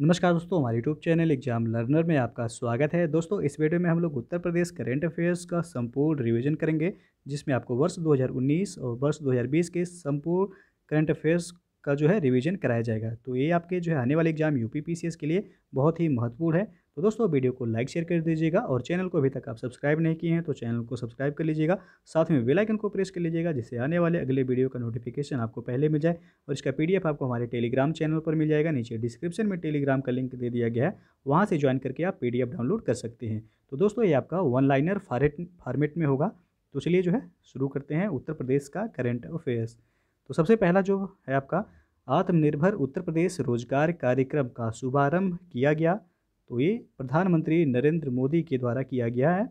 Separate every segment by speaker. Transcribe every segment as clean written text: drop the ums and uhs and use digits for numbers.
Speaker 1: नमस्कार दोस्तों, हमारे यूट्यूब चैनल एग्जाम लर्नर में आपका स्वागत है। दोस्तों, इस वीडियो में हम लोग उत्तर प्रदेश करंट अफेयर्स का संपूर्ण रिवीजन करेंगे, जिसमें आपको वर्ष 2019 और वर्ष 2020 के संपूर्ण करंट अफेयर्स का जो है रिवीजन कराया जाएगा। तो ये आपके जो है आने वाले एग्जाम यूपी पीसीएस के लिए बहुत ही महत्वपूर्ण है। तो दोस्तों, वीडियो को लाइक शेयर कर दीजिएगा और चैनल को अभी तक आप सब्सक्राइब नहीं किए हैं तो चैनल को सब्सक्राइब कर लीजिएगा। साथ में बेल आइकन को प्रेस कर लीजिएगा, जिससे आने वाले अगले वीडियो का नोटिफिकेशन आपको पहले मिल जाए। और इसका पीडीएफ आपको हमारे टेलीग्राम चैनल पर मिल जाएगा। नीचे डिस्क्रिप्शन में टेलीग्राम का लिंक दे दिया गया है, वहाँ से ज्वाइन करके आप पीडीएफ डाउनलोड कर सकते हैं। तो दोस्तों, ये आपका वन लाइनर फॉर्मेट में होगा। तो चलिए जो है शुरू करते हैं उत्तर प्रदेश का करंट अफेयर्स। तो सबसे पहला जो है आपका आत्मनिर्भर उत्तर प्रदेश रोजगार कार्यक्रम का शुभारंभ किया गया। तो ये प्रधानमंत्री नरेंद्र मोदी के द्वारा किया गया है।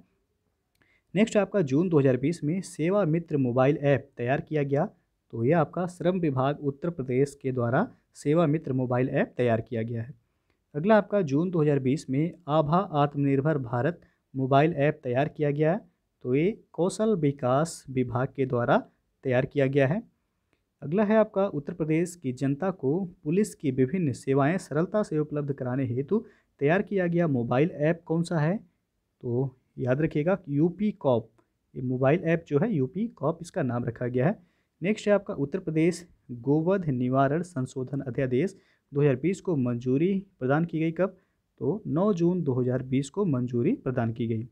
Speaker 1: नेक्स्ट आपका जून 2020 में सेवा मित्र मोबाइल ऐप तैयार किया गया। तो ये आपका श्रम विभाग उत्तर प्रदेश के द्वारा सेवा मित्र मोबाइल ऐप तैयार किया गया है। अगला आपका जून 2020 में आभा आत्मनिर्भर भारत मोबाइल ऐप तैयार किया गया है। तो ये कौशल विकास विभाग के द्वारा तैयार किया गया है। अगला है आपका उत्तर प्रदेश की जनता को पुलिस की विभिन्न सेवाएं सरलता से उपलब्ध कराने हेतु तैयार किया गया मोबाइल ऐप कौन सा है? तो याद रखिएगा यूपी कॉप। ये मोबाइल ऐप जो है यूपी कॉप, इसका नाम रखा गया है। नेक्स्ट है आपका उत्तर प्रदेश गोवध निवारण संशोधन अध्यादेश 2020 को मंजूरी प्रदान की गई कब? तो 9 जून 2020 को मंजूरी प्रदान की गई।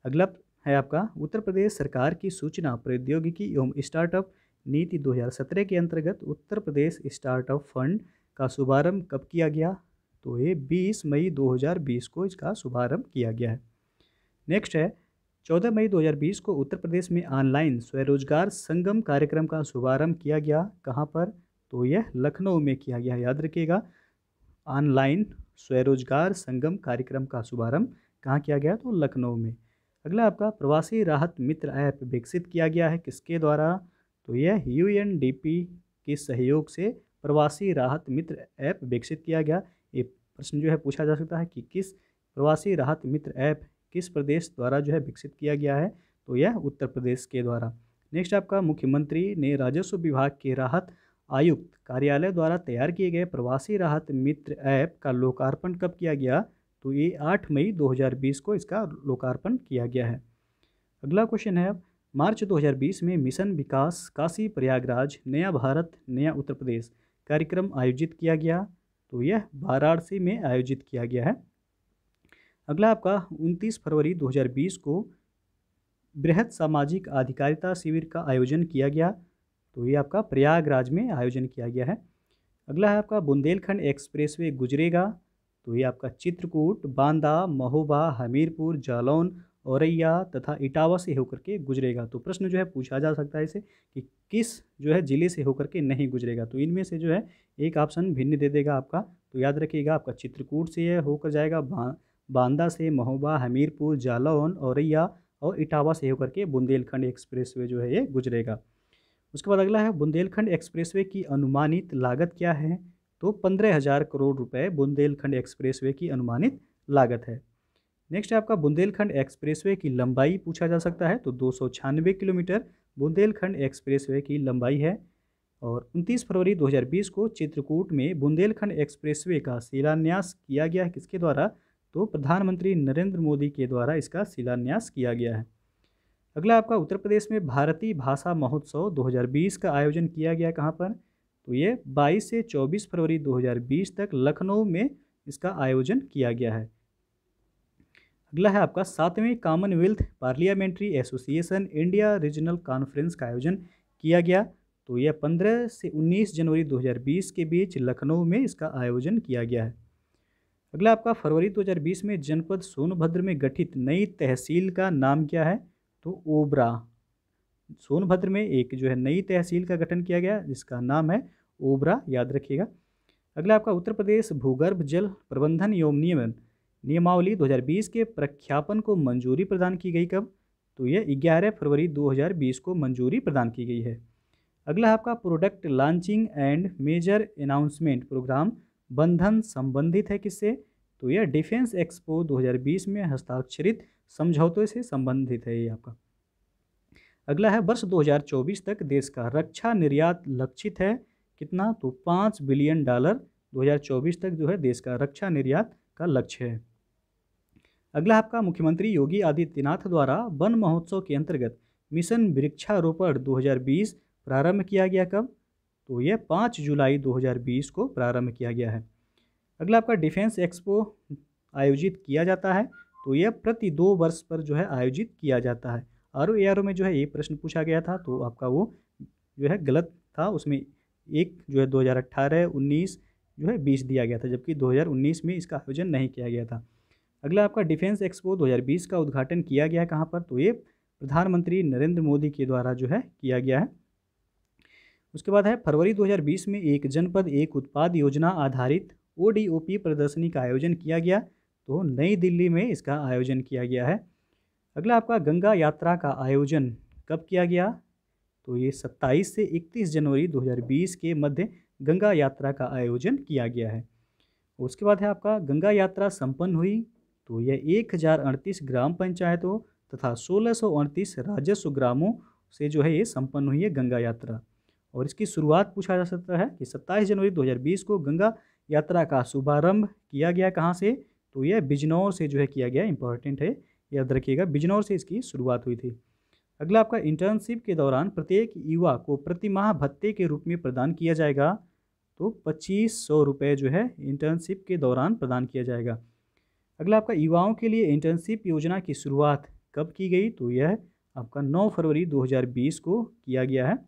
Speaker 1: अगला है आपका उत्तर प्रदेश सरकार की सूचना प्रौद्योगिकी एवं स्टार्टअप नीति 2017 के अंतर्गत उत्तर प्रदेश स्टार्टअप फंड का शुभारंभ कब किया गया? तो ये 20 मई 2020 को इसका शुभारंभ किया गया है। नेक्स्ट है 14 मई 2020 को उत्तर प्रदेश में ऑनलाइन स्वरोजगार संगम कार्यक्रम का शुभारंभ किया गया। कहाँ पर? तो यह लखनऊ में किया गया। याद रखिएगा, ऑनलाइन स्वरोजगार संगम कार्यक्रम का शुभारंभ कहाँ किया गया? तो लखनऊ में। अगला आपका प्रवासी राहत मित्र ऐप विकसित किया गया है किसके द्वारा? तो यह यूएनडीपी के सहयोग से प्रवासी राहत मित्र ऐप विकसित किया गया। ये प्रश्न जो है पूछा जा सकता है कि किस प्रवासी राहत मित्र ऐप किस प्रदेश द्वारा जो है विकसित किया गया है? तो यह उत्तर प्रदेश के द्वारा। नेक्स्ट आपका मुख्यमंत्री ने राजस्व विभाग के राहत आयुक्त कार्यालय द्वारा तैयार किए गए प्रवासी राहत मित्र ऐप का लोकार्पण कब किया गया? तो ये 8 मई 2020 को इसका लोकार्पण किया गया है। अगला क्वेश्चन है अब मार्च 2020 में मिशन विकास काशी प्रयागराज नया भारत नया उत्तर प्रदेश कार्यक्रम आयोजित किया गया। तो यह वाराणसी में आयोजित किया गया है। अगला आपका 29 फरवरी 2020 को बृहद सामाजिक अधिकारिता शिविर का आयोजन किया गया। तो ये आपका प्रयागराज में आयोजन किया गया है। अगला है आपका बुंदेलखंड एक्सप्रेसवे गुजरेगा। तो ये आपका चित्रकूट, बांदा, महोबा, हमीरपुर, जालौन, औरैया तथा इटावा से होकर के गुजरेगा। तो प्रश्न जो है पूछा जा सकता है इसे कि किस जो है ज़िले से होकर के नहीं गुजरेगा। तो इनमें से जो है एक ऑप्शन भिन्न दे देगा आपका। तो याद रखिएगा आपका चित्रकूट से यह होकर जाएगा, बांदा से, महोबा, हमीरपुर, जालौन, औरैया और इटावा से होकर के बुंदेलखंड एक्सप्रेसवे जो है ये गुजरेगा। उसके बाद अगला है बुंदेलखंड एक्सप्रेसवे की अनुमानित लागत क्या है? तो 15,000 करोड़ रुपए बुंदेलखंड एक्सप्रेसवे की अनुमानित लागत है। नेक्स्ट है आपका बुंदेलखंड एक्सप्रेसवे की लंबाई पूछा जा सकता है। तो 296 किलोमीटर बुंदेलखंड एक्सप्रेसवे की लंबाई है। और 29 फरवरी 2020 को चित्रकूट में बुंदेलखंड एक्सप्रेसवे का शिलान्यास किया गया है किसके द्वारा? तो प्रधानमंत्री नरेंद्र मोदी के द्वारा इसका शिलान्यास किया गया है। अगला आपका उत्तर प्रदेश में भारतीय भाषा महोत्सव 2020 का आयोजन किया गया कहाँ पर? तो ये 22 से 24 फरवरी 2020 तक लखनऊ में इसका आयोजन किया गया है। अगला है आपका 7वें Commonwealth parliamentary association India regional conference का आयोजन किया गया। तो यह 15 से 19 जनवरी 2020 के बीच लखनऊ में इसका आयोजन किया गया है। अगला आपका फरवरी 2020 में जनपद सोनभद्र में गठित नई तहसील का नाम क्या है? तो ओबरा। सोनभद्र में एक जो है नई तहसील का गठन किया गया जिसका नाम है ओबरा, याद रखिएगा। अगला आपका उत्तर प्रदेश भूगर्भ जल प्रबंधन एवं नियमन नियमावली 2020 के प्रख्यापन को मंजूरी प्रदान की गई कब? तो यह 11 फरवरी 2020 को मंजूरी प्रदान की गई है। अगला आपका product launching and major announcement program बंधन संबंधित है किससे? तो यह डिफेंस एक्सपो 2020 में हस्ताक्षरित समझौते से संबंधित है ये आपका। अगला है वर्ष 2024 तक देश का रक्षा निर्यात लक्षित है कितना? तो $5 बिलियन 2024 तक जो है देश का रक्षा निर्यात का लक्ष्य है। अगला आपका मुख्यमंत्री योगी आदित्यनाथ द्वारा वन महोत्सव के अंतर्गत मिशन वृक्षारोपण 2020 प्रारंभ किया गया कब? तो यह 5 जुलाई 2020 को प्रारंभ किया गया है। अगला आपका डिफेंस एक्सपो आयोजित किया जाता है, तो यह प्रति 2 वर्ष पर जो है आयोजित किया जाता है। RO में जो है ये प्रश्न पूछा गया था, तो आपका वो जो है गलत था, उसमें एक जो है 2018, 19 जो है 20 दिया गया था, जबकि 2019 में इसका आयोजन नहीं किया गया था। अगला आपका डिफेंस एक्सपो 2020 का उद्घाटन किया गया कहाँ पर? तो ये प्रधानमंत्री नरेंद्र मोदी के द्वारा जो है किया गया है। उसके बाद है फरवरी 2020 में एक जनपद एक उत्पाद योजना आधारित ODOP प्रदर्शनी का आयोजन किया गया, तो नई दिल्ली में इसका आयोजन किया गया है। अगला आपका गंगा यात्रा का आयोजन कब किया गया? तो ये 27 से 31 जनवरी 2020 के मध्य गंगा यात्रा का आयोजन किया गया है। उसके बाद है आपका गंगा यात्रा संपन्न हुई, तो यह 1038 ग्राम पंचायतों तथा 1638 राजस्व ग्रामों से जो है ये संपन्न हुई है गंगा यात्रा। और इसकी शुरुआत पूछा जा सकता है कि 27 जनवरी 2020 को गंगा यात्रा का शुभारंभ किया गया कहाँ से? तो यह बिजनौर से जो है किया गया, इंपॉर्टेंट है, याद रखिएगा, बिजनौर से इसकी शुरुआत हुई थी। अगला आपका इंटर्नशिप के दौरान प्रत्येक युवा को प्रतिमाह भत्ते के रूप में प्रदान किया जाएगा, तो 2500 रुपये जो है इंटर्नशिप के दौरान प्रदान किया जाएगा। अगला आपका युवाओं के लिए इंटर्नशिप योजना की शुरुआत कब की गई? तो यह आपका 9 फरवरी 2020 को किया गया है।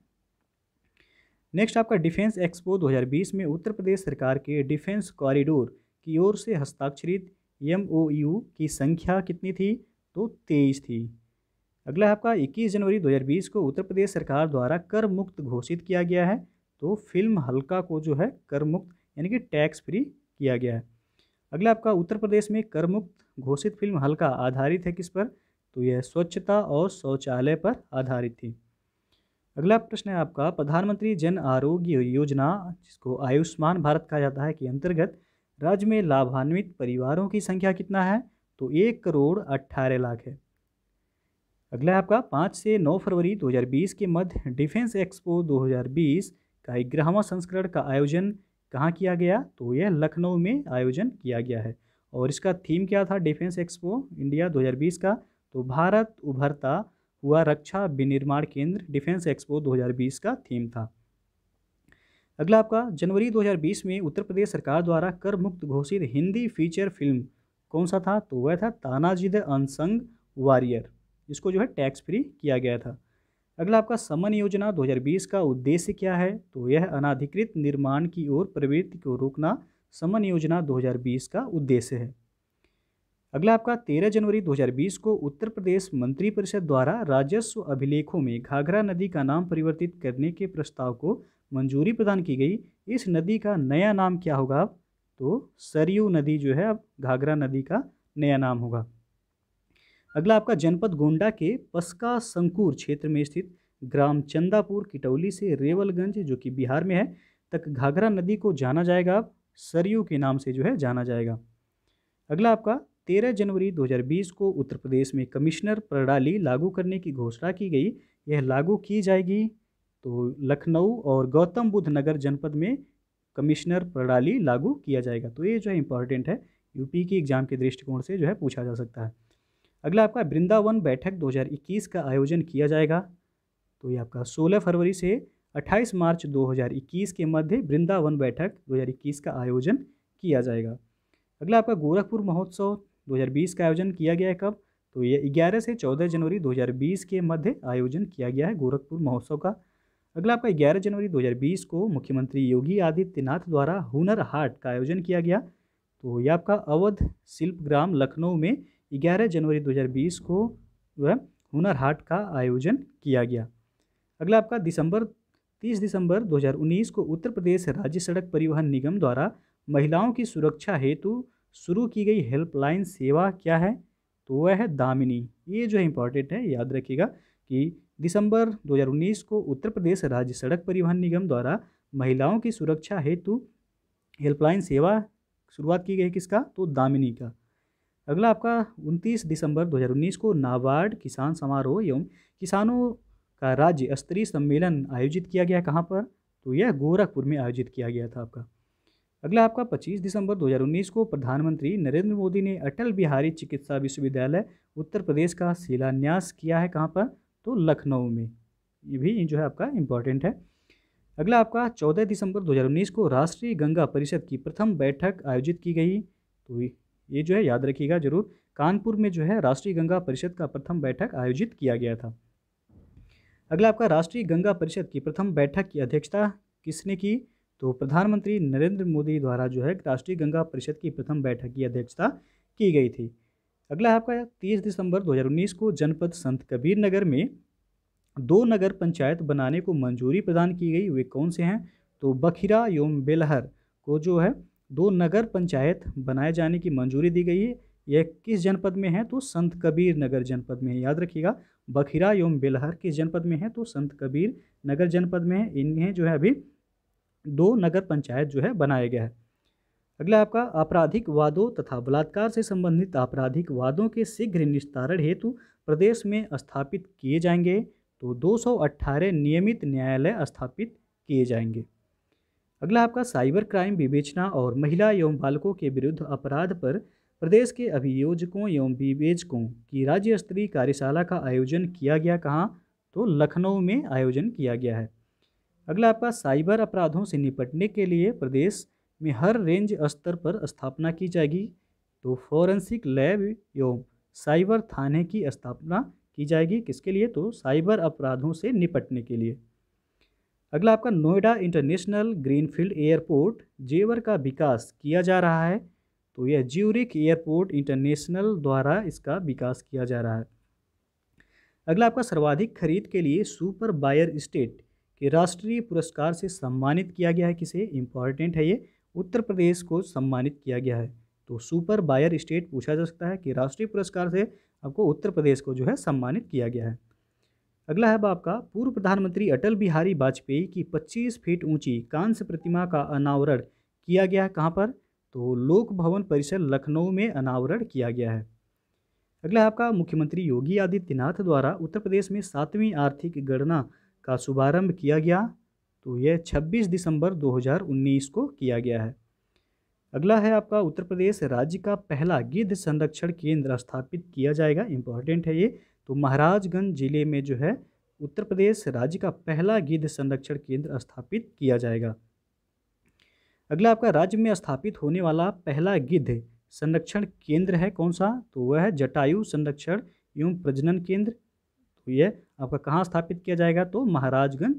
Speaker 1: नेक्स्ट आपका डिफेंस एक्सपो 2020 में उत्तर प्रदेश सरकार के डिफेंस कॉरिडोर की ओर से हस्ताक्षरित MOU की संख्या कितनी थी? तो 23 थी। अगला आपका 21 जनवरी 2020 को उत्तर प्रदेश सरकार द्वारा कर मुक्त घोषित किया गया है, तो फिल्म हल्का को जो है कर मुक्त यानी कि टैक्स फ्री किया गया है। अगला आपका उत्तर प्रदेश में कर मुक्त घोषित फिल्म हल्का आधारित है किस पर? तो यह स्वच्छता और शौचालय पर आधारित थी। अगला प्रश्न है आपका प्रधानमंत्री जन आरोग्य योजना, जिसको आयुष्मान भारत कहा जाता है, के अंतर्गत राज्य में लाभान्वित परिवारों की संख्या कितना है? तो 1,18,00,000 है। अगला है आपका 5 से 9 फरवरी 2020 के मध्य डिफेंस एक्सपो 2020 का 11वां संस्करण का आयोजन कहाँ किया गया? तो यह लखनऊ में आयोजन किया गया है। और इसका थीम क्या था डिफेंस एक्सपो इंडिया 2020 का? तो भारत उभरता हुआ रक्षा विनिर्माण केंद्र डिफेंस एक्सपो 2020 का थीम था। अगला आपका जनवरी 2020 में उत्तर प्रदेश सरकार द्वारा कर मुक्त घोषित हिंदी फीचर फिल्म कौन सा था? तो वह था तानाजी द अनसंग वॉरियर, इसको जो है टैक्स फ्री किया गया था। अगला आपका समन योजना 2020 का उद्देश्य क्या है? तो यह अनाधिकृत निर्माण की ओर प्रवृत्ति को रोकना समन योजना 2020 का उद्देश्य है। अगला आपका 13 जनवरी 2020 को उत्तर प्रदेश मंत्रिपरिषद द्वारा राजस्व अभिलेखों में घाघरा नदी का नाम परिवर्तित करने के प्रस्ताव को मंजूरी प्रदान की गई। इस नदी का नया नाम क्या होगा? तो सरयू नदी जो है अब घाघरा नदी का नया नाम होगा। अगला आपका जनपद गोंडा के पस्का संकुर क्षेत्र में स्थित ग्राम चंदापुर किटौली से रेवलगंज, जो कि बिहार में है, तक घाघरा नदी को जाना जाएगा अब सरयू के नाम से जो है जाना जाएगा। अगला आपका 13 जनवरी 2020 को उत्तर प्रदेश में कमिश्नर प्रणाली लागू करने की घोषणा की गई। यह लागू की जाएगी तो लखनऊ और गौतम बुद्ध नगर जनपद में कमिश्नर प्रणाली लागू किया जाएगा। तो ये जो है इंपॉर्टेंट है, यूपी की एग्जाम के दृष्टिकोण से जो है पूछा जा सकता है। अगला आपका वृंदावन बैठक 2021 का आयोजन किया जाएगा, तो ये आपका 16 फरवरी से 28 मार्च 2021 के मध्य वृंदावन बैठक 2021 का आयोजन किया जाएगा। अगला आपका गोरखपुर महोत्सव 2020 का आयोजन किया गया है कब? तो ये 11 से 14 जनवरी 2020 के मध्य आयोजन किया गया है गोरखपुर महोत्सव का। अगला आपका 11 जनवरी 2020 को मुख्यमंत्री योगी आदित्यनाथ द्वारा हुनर हाट का आयोजन किया गया, तो ये आपका अवध शिल्पग्राम लखनऊ में 11 जनवरी 2020 को वह हुनर हाट का आयोजन किया गया। अगला आपका 30 दिसंबर 2019 को उत्तर प्रदेश राज्य सड़क परिवहन निगम द्वारा महिलाओं की सुरक्षा हेतु शुरू की गई हेल्पलाइन सेवा क्या है? तो वह है दामिनी। ये जो है इंपॉर्टेंट है, याद रखिएगा कि दिसंबर 2019 को उत्तर प्रदेश राज्य सड़क परिवहन निगम द्वारा महिलाओं की सुरक्षा हेतु हेल्पलाइन सेवा शुरुआत की गई, किसका? तो दामिनी का। अगला आपका 29 दिसंबर 2019 को नाबार्ड किसान समारोह एवं किसानों का राज्य स्तरीय सम्मेलन आयोजित किया गया, कहाँ पर? तो यह गोरखपुर में आयोजित किया गया था आपका। अगला आपका 25 दिसंबर 2019 को प्रधानमंत्री नरेंद्र मोदी ने अटल बिहारी चिकित्सा विश्वविद्यालय उत्तर प्रदेश का शिलान्यास किया है। कहाँ पर? तो लखनऊ में। ये भी जो है आपका इम्पॉर्टेंट है। अगला आपका 14 दिसंबर 2019 को राष्ट्रीय गंगा परिषद की प्रथम बैठक आयोजित की गई। तो ये जो है याद रखिएगा जरूर, कानपुर में जो है राष्ट्रीय गंगा परिषद का प्रथम बैठक आयोजित किया गया था। अगला आपका राष्ट्रीय गंगा परिषद की प्रथम बैठक की अध्यक्षता किसने की? तो प्रधानमंत्री नरेंद्र मोदी द्वारा जो है राष्ट्रीय गंगा परिषद की प्रथम बैठक की अध्यक्षता की गई थी। अगला आपका 30 दिसंबर 2019 को जनपद संत कबीर नगर में 2 नगर पंचायत बनाने को मंजूरी प्रदान की गई। वे कौन से हैं? तो बखिरा एवं बेलहर को जो है 2 नगर पंचायत बनाए जाने की मंजूरी दी गई है। यह किस जनपद में है? तो संत कबीर नगर जनपद में है। याद रखिएगा, बखिरा एवं बेलहर किस जनपद में है? तो संत कबीर नगर जनपद में है। इन्हें जो है अभी 2 नगर पंचायत जो है बनाया गया है। अगला आपका आपराधिक वादों तथा बलात्कार से संबंधित आपराधिक वादों के शीघ्र निस्तारण हेतु प्रदेश में स्थापित किए जाएंगे। तो 218 नियमित न्यायालय स्थापित किए जाएंगे। अगला आपका साइबर क्राइम विवेचना और महिला एवं बालकों के विरुद्ध अपराध पर प्रदेश के अभियोजकों एवं विवेचकों की राज्य स्तरीय कार्यशाला का आयोजन किया गया। कहाँ? तो लखनऊ में आयोजन किया गया है। अगला आपका साइबर अपराधों से निपटने के लिए प्रदेश में हर रेंज स्तर पर स्थापना की जाएगी। तो फॉरेंसिक लैब एवं साइबर थाने की स्थापना की जाएगी। किसके लिए? तो साइबर अपराधों से निपटने के लिए। अगला आपका नोएडा इंटरनेशनल ग्रीनफील्ड एयरपोर्ट जेवर का विकास किया जा रहा है। तो यह ज्यूरिख एयरपोर्ट इंटरनेशनल द्वारा इसका विकास किया जा रहा है। अगला आपका सर्वाधिक खरीद के लिए सुपर बायर स्टेट के राष्ट्रीय पुरस्कार से सम्मानित किया गया है। किसे? इंपॉर्टेंट है ये, उत्तर प्रदेश को सम्मानित किया गया है। तो सुपर बायर स्टेट पूछा जा सकता है कि राष्ट्रीय पुरस्कार से आपको उत्तर प्रदेश को जो है सम्मानित किया गया है। अगला है आपका पूर्व प्रधानमंत्री अटल बिहारी वाजपेयी की 25 फीट ऊंची कांस्य प्रतिमा का अनावरण किया गया है। कहाँ पर? तो लोक भवन परिसर लखनऊ में अनावरण किया गया है। अगला आपका मुख्यमंत्री योगी आदित्यनाथ द्वारा उत्तर प्रदेश में 7वीं आर्थिक गणना का शुभारंभ किया गया। तो यह 26 दिसंबर 2019 को किया गया है। अगला है आपका उत्तर प्रदेश राज्य का पहला गिद्ध संरक्षण केंद्र स्थापित किया जाएगा। इंपॉर्टेंट है ये। तो महाराजगंज जिले में जो है उत्तर प्रदेश राज्य का पहला गिद्ध संरक्षण केंद्र स्थापित किया जाएगा। अगला आपका राज्य में स्थापित होने वाला पहला गिद्ध संरक्षण केंद्र है कौन सा? तो वह है जटायु संरक्षण एवं प्रजनन केंद्र। तो यह आपका कहाँ स्थापित किया जाएगा? तो महाराजगंज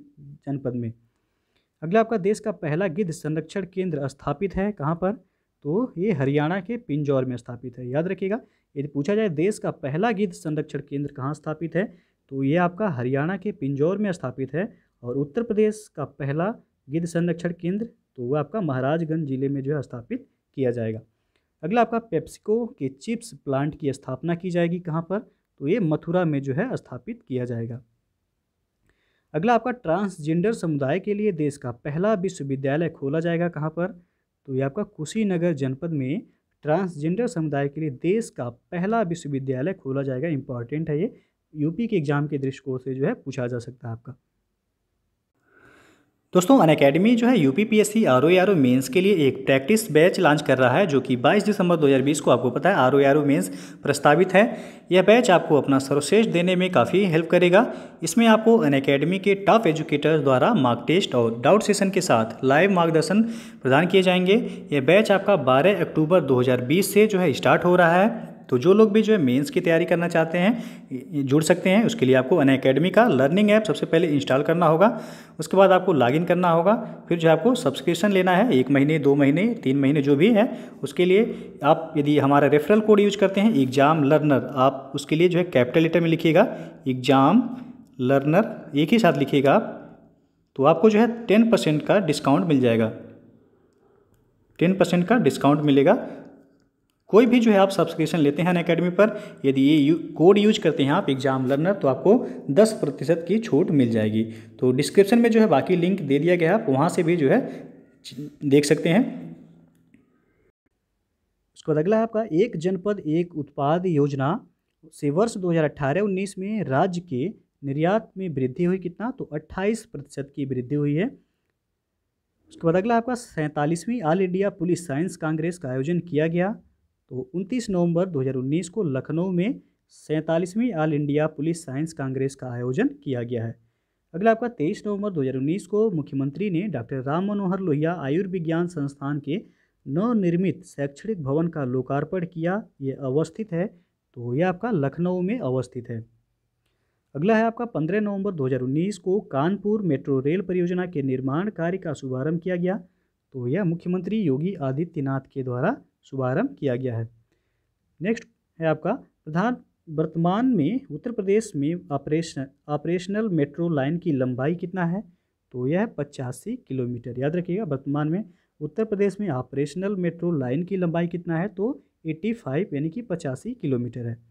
Speaker 1: जनपद में। अगला आपका देश का पहला गिद्ध संरक्षण केंद्र स्थापित है कहाँ पर? तो ये हरियाणा के पिंजौर में स्थापित है। याद रखिएगा, यदि पूछा जाए देश का पहला गिद्ध संरक्षण केंद्र कहाँ स्थापित है, तो ये आपका हरियाणा के पिंजौर में स्थापित है। और उत्तर प्रदेश का पहला गिद्ध संरक्षण केंद्र तो वह आपका महाराजगंज जिले में जो है स्थापित किया जाएगा। अगला आपका पेप्सिको के चिप्स प्लांट की स्थापना की जाएगी। कहाँ पर? तो ये मथुरा में जो है स्थापित किया जाएगा। अगला आपका ट्रांसजेंडर समुदाय के लिए देश का पहला विश्वविद्यालय खोला जाएगा। कहाँ पर? तो ये आपका कुशीनगर जनपद में ट्रांसजेंडर समुदाय के लिए देश का पहला विश्वविद्यालय खोला जाएगा। इंपॉर्टेंट है ये, यूपी के एग्जाम के दृष्टिकोण से जो है पूछा जा सकता है आपका। दोस्तों अनअकैडमी जो है यूपीपीएससी आरओ मेंस के लिए एक प्रैक्टिस बैच लॉन्च कर रहा है, जो कि 22 दिसंबर 2020 को आपको पता है आरओ मेंस प्रस्तावित है। यह बैच आपको अपना सर्वश्रेष्ठ देने में काफ़ी हेल्प करेगा। इसमें आपको अनअकैडमी के टॉप एजुकेटर्स द्वारा मार्क टेस्ट और डाउट सेशन के साथ लाइव मार्गदर्शन प्रदान किए जाएंगे। यह बैच आपका 12 अक्टूबर 2020 से जो है स्टार्ट हो रहा है। तो जो लोग भी जो है मेंस की तैयारी करना चाहते हैं जुड़ सकते हैं। उसके लिए आपको अनअकैडमी का लर्निंग ऐप सबसे पहले इंस्टॉल करना होगा। उसके बाद आपको लॉगिन करना होगा। फिर जो आपको सब्सक्रिप्शन लेना है 1 महीने 2 महीने 3 महीने जो भी है। उसके लिए आप यदि हमारा रेफरल कोड यूज करते हैं एग्जाम लर्नर, आप उसके लिए जो है कैपिटल लेटर में लिखिएगा एग्जाम लर्नर, एक ही साथ लिखिएगा आप, तो आपको जो है 10% का डिस्काउंट मिल जाएगा। 10% का डिस्काउंट मिलेगा। कोई भी जो है आप सब्सक्रिप्शन लेते हैं अनअकैडमी पर, यदि ये कोड यूज करते हैं आप एग्जाम लर्नर, तो आपको 10% की छूट मिल जाएगी। तो डिस्क्रिप्शन में जो है बाकी लिंक दे दिया गया है, आप वहाँ से भी जो है देख सकते हैं। उसके बाद अगला है आपका एक जनपद एक उत्पाद योजना से वर्ष 2018-19 में राज्य के निर्यात में वृद्धि हुई। कितना? तो 28% की वृद्धि हुई है। उसके बाद अगला आपका 47वीं all India police science congress का आयोजन किया गया। तो 29 नवंबर 2019 को लखनऊ में 47वीं all India police science congress का आयोजन किया गया है। अगला आपका 23 नवंबर 2019 को मुख्यमंत्री ने डॉक्टर राम मनोहर लोहिया आयुर्विज्ञान संस्थान के नवनिर्मित शैक्षणिक भवन का लोकार्पण किया। ये अवस्थित है, तो यह आपका लखनऊ में अवस्थित है। अगला है आपका 15 नवंबर 2019 को कानपुर मेट्रो रेल परियोजना के निर्माण कार्य का शुभारंभ किया गया। तो यह मुख्यमंत्री योगी आदित्यनाथ के द्वारा शुभारंभ किया गया है। नेक्स्ट है आपका प्रधान वर्तमान में उत्तर प्रदेश में ऑपरेशनल मेट्रो लाइन की लंबाई कितना है? तो यह 85 किलोमीटर। याद रखिएगा, वर्तमान में उत्तर प्रदेश में ऑपरेशनल मेट्रो लाइन की लंबाई कितना है? तो 85 यानी कि 85 किलोमीटर है।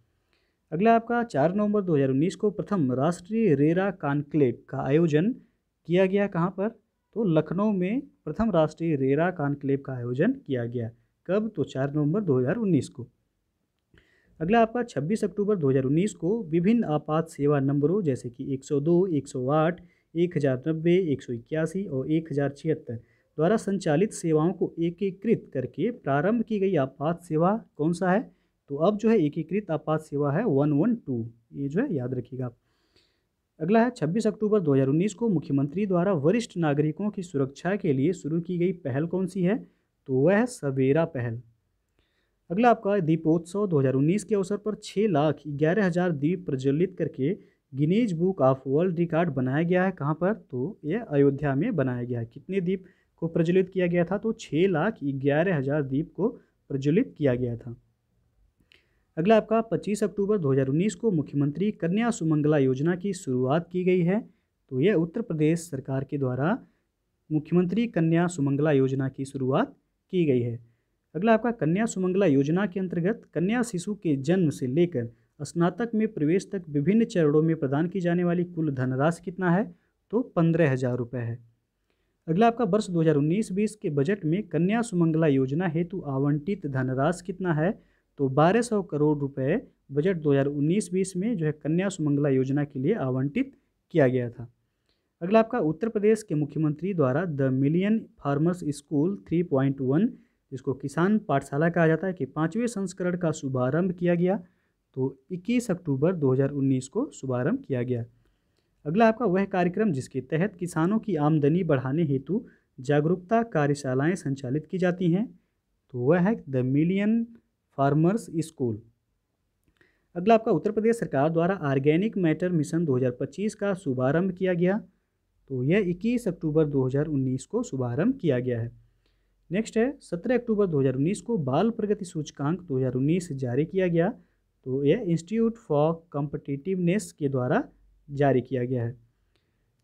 Speaker 1: अगला आपका 4 नवंबर 2019 को प्रथम राष्ट्रीय रेरा कॉन्क्लेव का आयोजन किया गया। कहाँ पर? तो लखनऊ में प्रथम राष्ट्रीय रेरा कॉन्क्लेव का आयोजन किया गया। कब? तो 4 नवंबर 2019 को। अगला आपका 26 अक्टूबर 2019 को विभिन्न आपात सेवा नंबरों जैसे कि 102, 108, 1090, 181 और 1076 द्वारा संचालित सेवाओं को एकीकृत करके प्रारंभ की गई आपात सेवा कौन सा है? तो अब जो है एकीकृत आपात सेवा है 112। ये जो है याद रखिएगा आप। अगला है 26 अक्टूबर 2019 को मुख्यमंत्री द्वारा वरिष्ठ नागरिकों की सुरक्षा के लिए शुरू की गई पहल कौन सी है? तो वह है सवेरा पहल। अगला आपका दीपोत्सव 2019 के अवसर पर 6,11,000 दीप प्रज्वलित करके Guinness book of world record बनाया गया है। कहाँ पर? तो यह अयोध्या में बनाया गया है। कितने दीप को प्रज्वलित किया गया था? तो 6,11,000 दीप को प्रज्वलित किया गया था। अगला आपका 25 अक्टूबर 2019 को मुख्यमंत्री कन्या सुमंगला योजना की शुरुआत की गई है। तो यह उत्तर प्रदेश सरकार के द्वारा मुख्यमंत्री कन्या सुमंगला योजना की शुरुआत की गई है। अगला आपका कन्या सुमंगला योजना के अंतर्गत कन्या शिशु के जन्म से लेकर स्नातक में प्रवेश तक विभिन्न चरणों में प्रदान की जाने वाली कुल धनराशि कितना है? तो 15,000 रुपये है। अगला आपका वर्ष 2019-20 के बजट में कन्या सुमंगला योजना हेतु आवंटित धनराशि कितना है? तो 1200 करोड़ रुपए बजट 2019-20 में जो है कन्या सुमंगला योजना के लिए आवंटित किया गया था। अगला आपका उत्तर प्रदेश के मुख्यमंत्री द्वारा द मिलियन फार्मर्स स्कूल 3.1 जिसको किसान पाठशाला कहा जाता है कि 5वें संस्करण का शुभारंभ किया गया। तो 21 अक्टूबर 2019 को शुभारंभ किया गया। अगला आपका वह कार्यक्रम जिसके तहत किसानों की आमदनी बढ़ाने हेतु जागरूकता कार्यशालाएं संचालित की जाती हैं। तो वह है द मिलियन फार्मर्स स्कूल। अगला आपका उत्तर प्रदेश सरकार द्वारा ऑर्गेनिक मैटर मिशन 2025 का शुभारंभ किया गया। तो यह 21 अक्टूबर 2019 को शुभारंभ किया गया है। नेक्स्ट है 17 अक्टूबर 2019 को बाल प्रगति सूचकांक 2019 जारी किया गया। तो यह इंस्टीट्यूट फॉर कॉम्पिटिटिवनेस के द्वारा जारी किया गया है।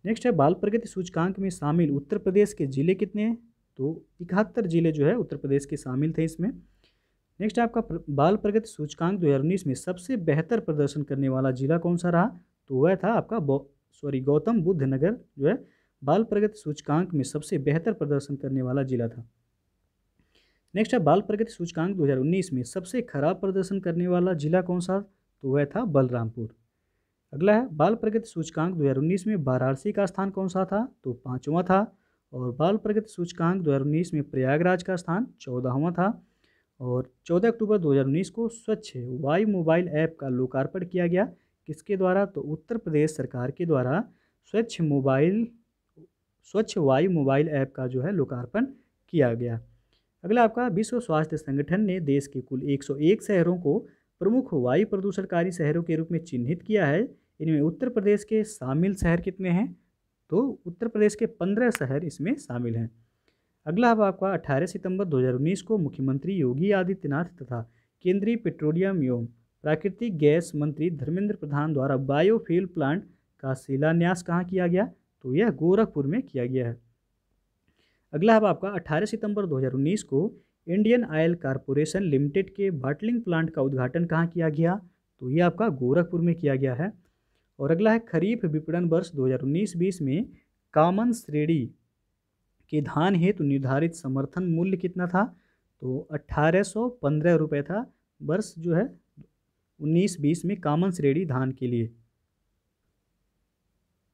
Speaker 1: नेक्स्ट है बाल प्रगति सूचकांक में शामिल उत्तर प्रदेश के जिले कितने हैं? तो 71 जिले जो है उत्तर प्रदेश के शामिल थे इसमें। नेक्स्ट आपका बाल प्रगति सूचकांक 2019 में सबसे बेहतर प्रदर्शन करने वाला जिला कौन सा रहा? तो वह था आपका गौतम बुद्ध नगर जो है बाल प्रगति सूचकांक में सबसे बेहतर प्रदर्शन करने वाला जिला था। नेक्स्ट है बाल प्रगति सूचकांक 2019 में सबसे खराब प्रदर्शन करने वाला जिला कौन सा? तो वह था बलरामपुर। अगला है बाल प्रगति सूचकांक 2019 में वाराणसी का स्थान कौन सा था? तो 5वां था। और बाल प्रगति सूचकांक 2019 में प्रयागराज का स्थान 14वां था। और 14 अक्टूबर 2019 को स्वच्छ वायु मोबाइल ऐप का लोकार्पण किया गया। किसके द्वारा? तो उत्तर प्रदेश सरकार के द्वारा स्वच्छ वायु मोबाइल ऐप का जो है लोकार्पण किया गया। अगला आपका विश्व स्वास्थ्य संगठन ने देश के कुल 101 शहरों को प्रमुख वायु प्रदूषणकारी शहरों के रूप में चिन्हित किया है। इनमें उत्तर प्रदेश के शामिल शहर कितने हैं? तो उत्तर प्रदेश के 15 शहर इसमें शामिल हैं। अगला अब आपका 18 सितंबर 2019 को मुख्यमंत्री योगी आदित्यनाथ तथा केंद्रीय पेट्रोलियम एवं प्राकृतिक गैस मंत्री धर्मेंद्र प्रधान द्वारा बायोफ्यूल प्लांट का शिलान्यास कहाँ किया गया? तो यह गोरखपुर में किया गया है। अगला अब आपका 18 सितंबर 2019 को इंडियन ऑयल कॉरपोरेशन लिमिटेड के बॉटलिंग प्लांट का उद्घाटन कहाँ किया गया? तो ये आपका गोरखपुर में किया गया है। और अगला है खरीफ विपणन वर्ष 2019-20 में कॉमन श्रेणी के धान हेतु निर्धारित समर्थन मूल्य कितना था? तो 1815 रुपये था वर्ष जो है 19-20 में कॉमन श्रेणी धान के लिए।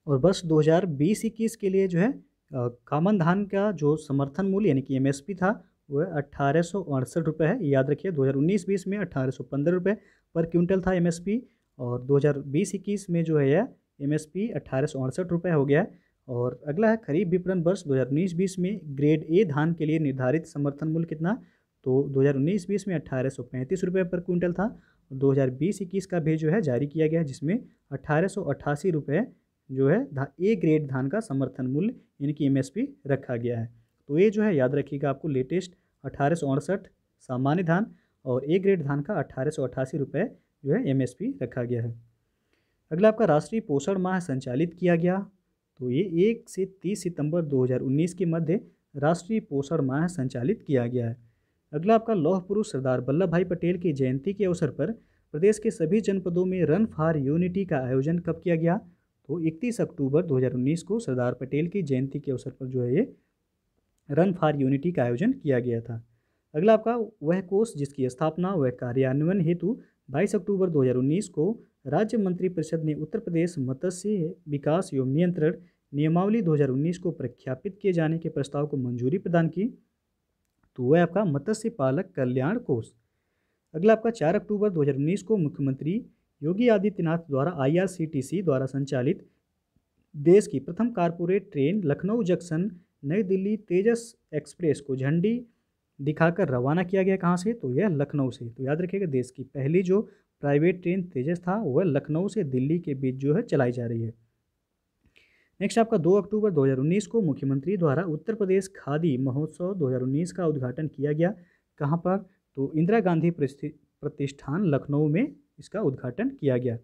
Speaker 1: और वर्ष 2020-21 के लिए जो है कामन धान का जो समर्थन मूल्य यानी कि एमएसपी था वह 1868 रुपये है। याद रखिए 2019-20 में 1815 रुपये पर क्विंटल था एमएसपी, और 2020-21 में जो है यह एमएसपी 1868 रुपये हो गया है। और अगला है खरीफ विपणन वर्ष 2019-20 में ग्रेड ए धान के लिए निर्धारित समर्थन मूल्य कितना, तो 2019-20 में 1835 रुपये पर क्विंटल था। 2020-21 का भी जो है जारी किया गया है, जिसमें 1888 रुपये जो है ए ग्रेड धान का समर्थन मूल्य यानी कि एमएसपी रखा गया है। तो ये जो है याद रखिएगा आपको लेटेस्ट 1868 सामान्य धान और ए ग्रेड धान का 1888 रुपये जो है एमएसपी रखा गया है। अगला आपका राष्ट्रीय पोषण माह संचालित किया गया, तो ये 1 से 30 सितंबर 2019 के मध्य राष्ट्रीय पोषण माह संचालित किया गया है। अगला आपका लौह पुरुष सरदार वल्लभ भाई पटेल की जयंती के अवसर पर प्रदेश के सभी जनपदों में रन फॉर यूनिटी का आयोजन कब किया गया, तो 31 अक्टूबर 2019 को सरदार पटेल की जयंती के अवसर पर जो है ये रन फॉर यूनिटी का आयोजन किया गया था। अगला आपका वह कोष जिसकी स्थापना व कार्यान्वयन हेतु 22 अक्टूबर 2019 को राज्य मंत्रिपरिषद ने उत्तर प्रदेश मत्स्य विकास एवं नियंत्रण नियमावली 2019 को प्रख्यापित किए जाने के प्रस्ताव को मंजूरी प्रदान की, तो वह आपका मत्स्य पालक कल्याण कोष। अगला आपका 4 अक्टूबर 2019 को मुख्यमंत्री योगी आदित्यनाथ द्वारा आईआरसीटीसी द्वारा संचालित देश की प्रथम कारपोरेट ट्रेन लखनऊ जंक्शन नई दिल्ली तेजस एक्सप्रेस को झंडी दिखाकर रवाना किया गया। कहाँ से, तो यह लखनऊ से। तो याद रखिएगा देश की पहली जो प्राइवेट ट्रेन तेजस था वह लखनऊ से दिल्ली के बीच जो है चलाई जा रही है। नेक्स्ट आपका 2 अक्टूबर 2019 को मुख्यमंत्री द्वारा उत्तर प्रदेश खादी महोत्सव 2019 का उद्घाटन किया गया। कहाँ पर, तो इंदिरा गांधी प्रतिष्ठान लखनऊ में इसका उद्घाटन किया गया।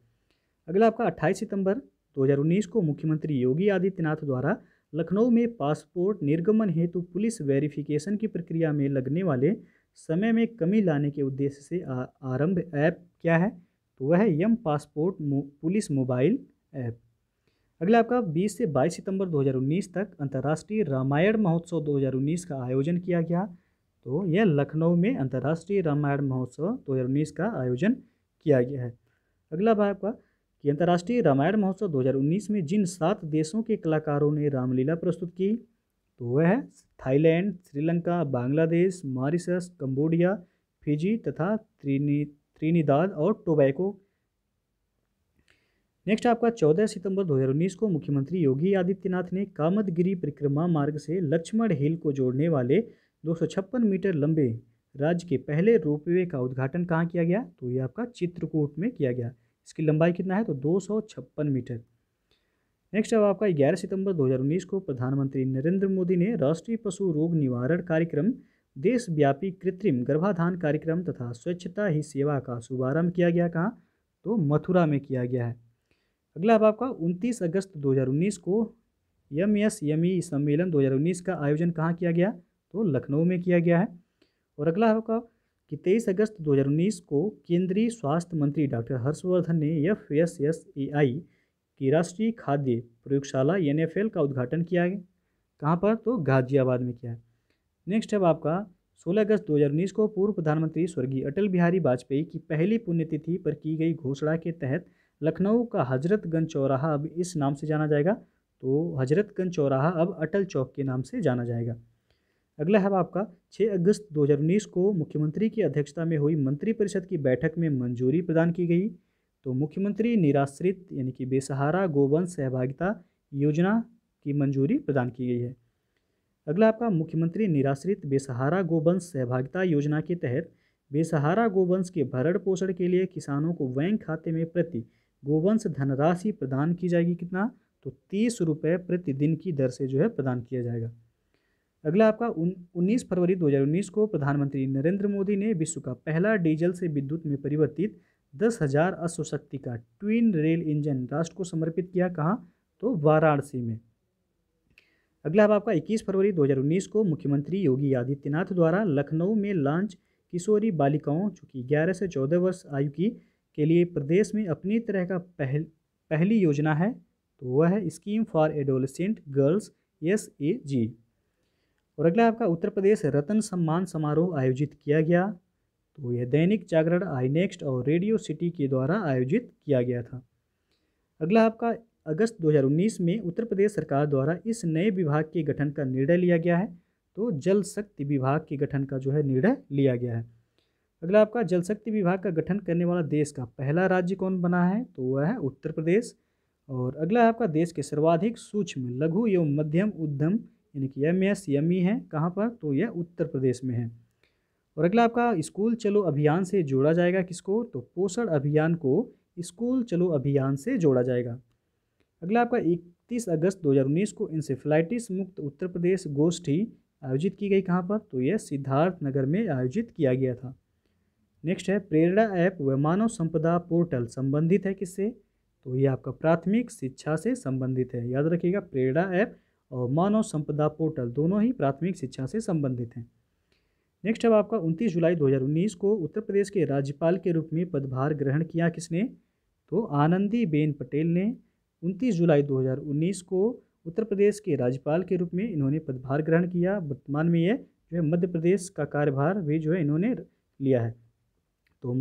Speaker 1: अगला आपका 28 सितंबर 2019 को मुख्यमंत्री योगी आदित्यनाथ द्वारा लखनऊ में पासपोर्ट निर्गमन हेतु पुलिस वेरिफिकेशन की प्रक्रिया में लगने वाले समय में कमी लाने के उद्देश्य से आरंभ ऐप क्या है, तो वह है यम पासपोर्ट पुलिस मोबाइल ऐप। अगला आपका 20 से 22 सितंबर 2019 तक अंतर्राष्ट्रीय रामायण महोत्सव 2019 का आयोजन किया गया, तो यह लखनऊ में अंतर्राष्ट्रीय रामायण महोत्सव 2019 का आयोजन किया गया है। अगला भाग आपका कि अंतर्राष्ट्रीय रामायण महोत्सव 2019 में जिन 7 देशों के कलाकारों ने रामलीला प्रस्तुत की, तो वह है Thailand, Sri Lanka, Bangladesh, Mauritius, Cambodia, Fiji तथा त्रिनिदाद और टोबैको। नेक्स्ट आपका 14 सितंबर 2019 को मुख्यमंत्री योगी आदित्यनाथ ने कामदगिरी परिक्रमा मार्ग से लक्ष्मण हिल को जोड़ने वाले 256 मीटर लंबे राज्य के पहले रोपवे का उद्घाटन कहाँ किया गया, तो ये आपका चित्रकूट में किया गया। इसकी लंबाई कितना है, तो 256 मीटर। नेक्स्ट अब आपका 11 सितंबर 2019 को प्रधानमंत्री नरेंद्र मोदी ने राष्ट्रीय पशु रोग निवारण कार्यक्रम, देशव्यापी कृत्रिम गर्भाधान कार्यक्रम तथा स्वच्छता ही सेवा का शुभारंभ किया गया। कहाँ, तो मथुरा में किया गया है। अगला अब आपका 29 अगस्त 2019 को एमएसएमई सम्मेलन 2019 का आयोजन कहाँ किया गया, तो लखनऊ में किया गया है। और अगला आपका कि 23 अगस्त 2019 को केंद्रीय स्वास्थ्य मंत्री डॉक्टर हर्षवर्धन ने एफएसएसएआई की राष्ट्रीय खाद्य प्रयोगशाला एनएफएल का उद्घाटन किया है। कहाँ पर, तो गाजियाबाद में किया है। नेक्स्ट अब आपका 16 अगस्त 2019 को पूर्व प्रधानमंत्री स्वर्गीय अटल बिहारी वाजपेयी की पहली पुण्यतिथि पर की गई घोषणा के तहत लखनऊ का हजरतगंज चौराहा अब इस नाम से जाना जाएगा, तो हजरतगंज चौराहा अब अटल चौक के नाम से जाना जाएगा। अगला है आपका 6 अगस्त 2019 को मुख्यमंत्री की अध्यक्षता में हुई मंत्रिपरिषद की बैठक में मंजूरी प्रदान की गई, तो मुख्यमंत्री निराश्रित यानी कि बेसहारा गोवंश सहभागिता योजना की मंजूरी प्रदान की गई है। अगला आपका मुख्यमंत्री निराश्रित बेसहारा गोवंश सहभागिता योजना के तहत बेसहारा गोवंश के भरण पोषण के लिए किसानों को बैंक खाते में प्रति गोवंश धनराशि प्रदान की जाएगी। कितना, तो 30 रुपये प्रतिदिन की दर से जो है प्रदान किया जाएगा। अगला आपका 19 फरवरी 2019 को प्रधानमंत्री नरेंद्र मोदी ने विश्व का पहला डीजल से विद्युत में परिवर्तित 10,000 अश्वशक्ति का ट्विन रेल इंजन राष्ट्र को समर्पित किया। कहाँ, तो वाराणसी में। अगला अब आपका 21 फरवरी 2019 को मुख्यमंत्री योगी आदित्यनाथ द्वारा लखनऊ में लॉन्च किशोरी बालिकाओं जो कि 11 से 14 वर्ष आयु की के लिए प्रदेश में अपनी तरह का पहली योजना है, तो वह है scheme for adolescent girls SAG। और अगला आपका उत्तर प्रदेश रत्न सम्मान समारोह आयोजित किया गया, तो यह दैनिक जागरण, आई नेक्स्ट और रेडियो सिटी के द्वारा आयोजित किया गया था। अगला आपका अगस्त 2019 में उत्तर प्रदेश सरकार द्वारा इस नए विभाग के गठन का निर्णय लिया गया है। तो जल शक्ति विभाग के गठन का जो है निर्णय लिया गया है। अगला आपका जल शक्ति विभाग का गठन करने वाला देश का पहला राज्य कौन बना है, तो वह है उत्तर प्रदेश। और अगला आपका देश के सर्वाधिक सूक्ष्म लघु एवं मध्यम उद्यम यानी कि MSME है कहाँ पर, तो यह उत्तर प्रदेश में है। और अगला आपका स्कूल चलो अभियान से जोड़ा जाएगा किसको, तो पोषण अभियान को स्कूल चलो अभियान से जोड़ा जाएगा। अगला आपका 31 अगस्त 2019 को इंसेफ्लाइटिस मुक्त उत्तर प्रदेश गोष्ठी आयोजित की गई कहाँ पर, तो यह सिद्धार्थनगर में आयोजित किया गया था। नेक्स्ट है प्रेरणा ऐप व मानव संपदा पोर्टल संबंधित है किससे, तो ये आपका प्राथमिक शिक्षा से संबंधित है। याद रखिएगा, प्रेरणा ऐप और मानव संपदा पोर्टल दोनों ही प्राथमिक शिक्षा से संबंधित हैं। नेक्स्ट अब आपका 29 जुलाई 2019 को उत्तर प्रदेश के राज्यपाल के रूप में पदभार ग्रहण किया किसने, तो आनंदीबेन पटेल ने 29 जुलाई 2019 को उत्तर प्रदेश के राज्यपाल के रूप में इन्होंने पदभार ग्रहण किया। वर्तमान में यह जो है मध्य प्रदेश का कार्यभार भी जो है इन्होंने लिया है। तो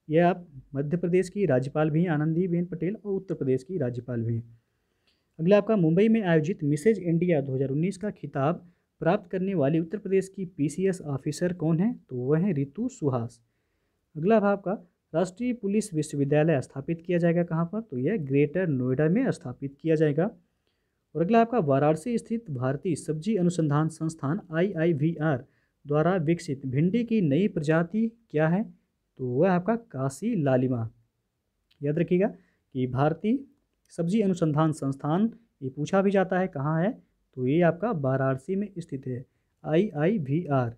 Speaker 1: यह आप मध्य प्रदेश की राज्यपाल भी हैं आनंदीबेन पटेल और उत्तर प्रदेश की राज्यपाल भी हैं। अगला आपका मुंबई में आयोजित मिसेज इंडिया 2019 का खिताब प्राप्त करने वाली उत्तर प्रदेश की PCS ऑफिसर कौन है, तो वह है रितु सुहास। अगला आपका राष्ट्रीय पुलिस विश्वविद्यालय स्थापित किया जाएगा कहाँ पर, तो यह ग्रेटर नोएडा में स्थापित किया जाएगा। और अगला आपका वाराणसी स्थित भारतीय सब्जी अनुसंधान संस्थान IIVR द्वारा विकसित भिंडी की नई प्रजाति क्या है, तो वह आपका काशी लालिमा। याद रखिएगा कि भारतीय सब्जी अनुसंधान संस्थान ये पूछा भी जाता है कहाँ है, तो ये आपका वाराणसी में स्थित है IIVR।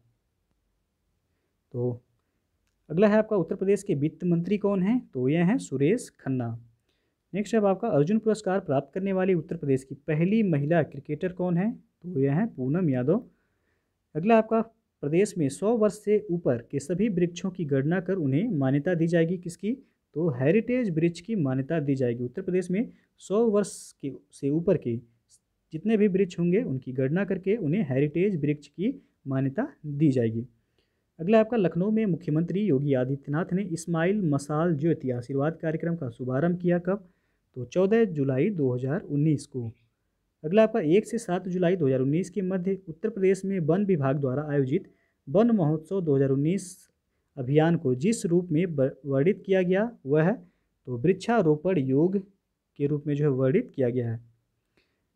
Speaker 1: तो अगला है आपका उत्तर प्रदेश के वित्त मंत्री कौन है, तो यह हैं सुरेश खन्ना। नेक्स्ट अब आपका अर्जुन पुरस्कार प्राप्त करने वाली उत्तर प्रदेश की पहली महिला क्रिकेटर कौन है, तो यह है पूनम यादव। अगला आपका प्रदेश में 100 वर्ष से ऊपर के सभी वृक्षों की गणना कर उन्हें मान्यता दी जाएगी किसकी, तो हेरिटेज वृक्ष की मान्यता दी जाएगी। उत्तर प्रदेश में 100 वर्ष के से ऊपर के जितने भी वृक्ष होंगे उनकी गणना करके उन्हें हेरिटेज वृक्ष की मान्यता दी जाएगी। अगला आपका लखनऊ में मुख्यमंत्री योगी आदित्यनाथ ने इस्माइल मसाल ज्योति आशीर्वाद कार्यक्रम का शुभारंभ किया कब, तो 14 जुलाई 2019 को। अगला आपका 1 से 7 जुलाई 2019 के मध्य उत्तर प्रदेश में वन विभाग द्वारा आयोजित वन महोत्सव 2019 अभियान को जिस रूप में वर्णित किया गया वह है, तो वृक्षारोपण योग के रूप में जो है वर्णित किया गया है।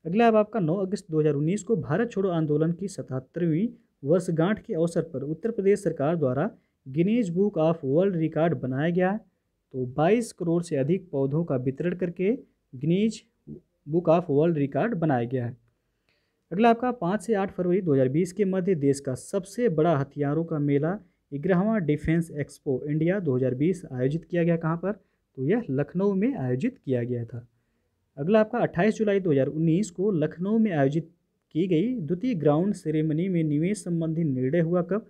Speaker 1: अगला अब आपका 9 अगस्त 2019 को भारत छोड़ो आंदोलन की 77वीं वर्षगांठ के अवसर पर उत्तर प्रदेश सरकार द्वारा Guinness book of world record बनाया गया है। तो 22 करोड़ से अधिक पौधों का वितरण करके Guinness book of world record बनाया गया है। अगला आपका 5 से 8 फरवरी 2020 के मध्य देश का सबसे बड़ा हथियारों का मेला 11वां डिफेंस एक्सपो इंडिया 2020 आयोजित किया गया कहाँ पर, तो यह लखनऊ में आयोजित किया गया था। अगला आपका 28 जुलाई 2019 को लखनऊ में आयोजित की गई द्वितीय ग्राउंड सेरेमनी में निवेश संबंधी निर्णय हुआ कब,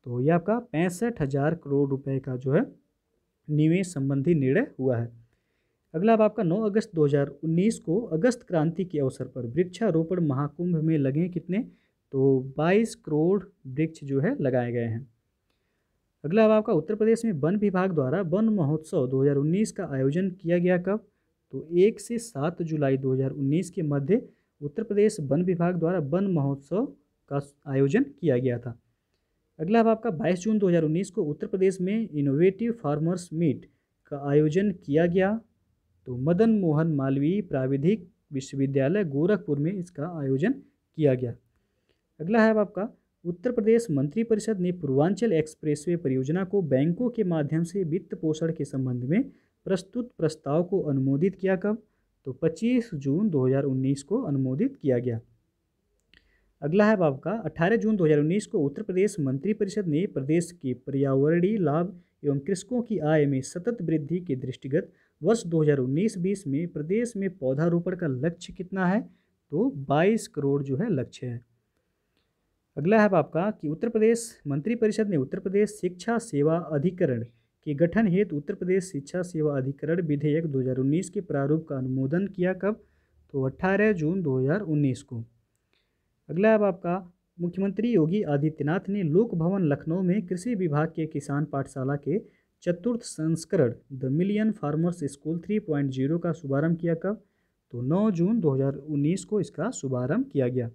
Speaker 1: तो यह आपका 65,000 करोड़ रुपए का जो है निवेश संबंधी निर्णय हुआ है। अगला अब आपका 9 अगस्त 2019 को अगस्त क्रांति के अवसर पर वृक्षारोपण महाकुंभ में लगे कितने, तो 22 करोड़ वृक्ष जो है लगाए गए हैं। अगला अब आपका उत्तर प्रदेश में वन विभाग द्वारा वन महोत्सव 2019 का आयोजन किया गया कब, तो 1 से 7 जुलाई 2019 के मध्य उत्तर प्रदेश वन विभाग द्वारा वन महोत्सव का आयोजन किया गया था। अगला अब आपका 22 जून 2019 को उत्तर प्रदेश में इनोवेटिव फार्मर्स मीट का आयोजन किया गया। तो मदन मोहन मालवीय प्राविधिक विश्वविद्यालय गोरखपुर में इसका आयोजन किया गया। अगला है अब आपका उत्तर प्रदेश मंत्रिपरिषद ने पूर्वांचल एक्सप्रेसवे परियोजना को बैंकों के माध्यम से वित्त पोषण के संबंध में प्रस्तुत प्रस्ताव को अनुमोदित किया कब, तो 25 जून 2019 को अनुमोदित किया गया। अगला है आपका 18 जून 2019 को उत्तर प्रदेश मंत्रिपरिषद ने प्रदेश के पर्यावरणीय लाभ एवं कृषकों की आय में सतत वृद्धि के दृष्टिगत वर्ष 2019-20 में प्रदेश में पौधारोपण का लक्ष्य कितना है, तो 22 करोड़ जो है लक्ष्य है। अगला है आपका कि उत्तर प्रदेश मंत्रिपरिषद ने उत्तर प्रदेश शिक्षा सेवा अधिकरण के गठन हेतु उत्तर प्रदेश शिक्षा सेवा अधिकरण विधेयक 2019 के प्रारूप का अनुमोदन किया कब, तो 18 जून 2019 को। अगला अब आपका मुख्यमंत्री योगी आदित्यनाथ ने लोक भवन लखनऊ में कृषि विभाग के किसान पाठशाला के चतुर्थ संस्करण द मिलियन फार्मर्स स्कूल 3.0 का शुभारंभ किया कब, तो 9 जून 2019 को इसका शुभारंभ किया गया।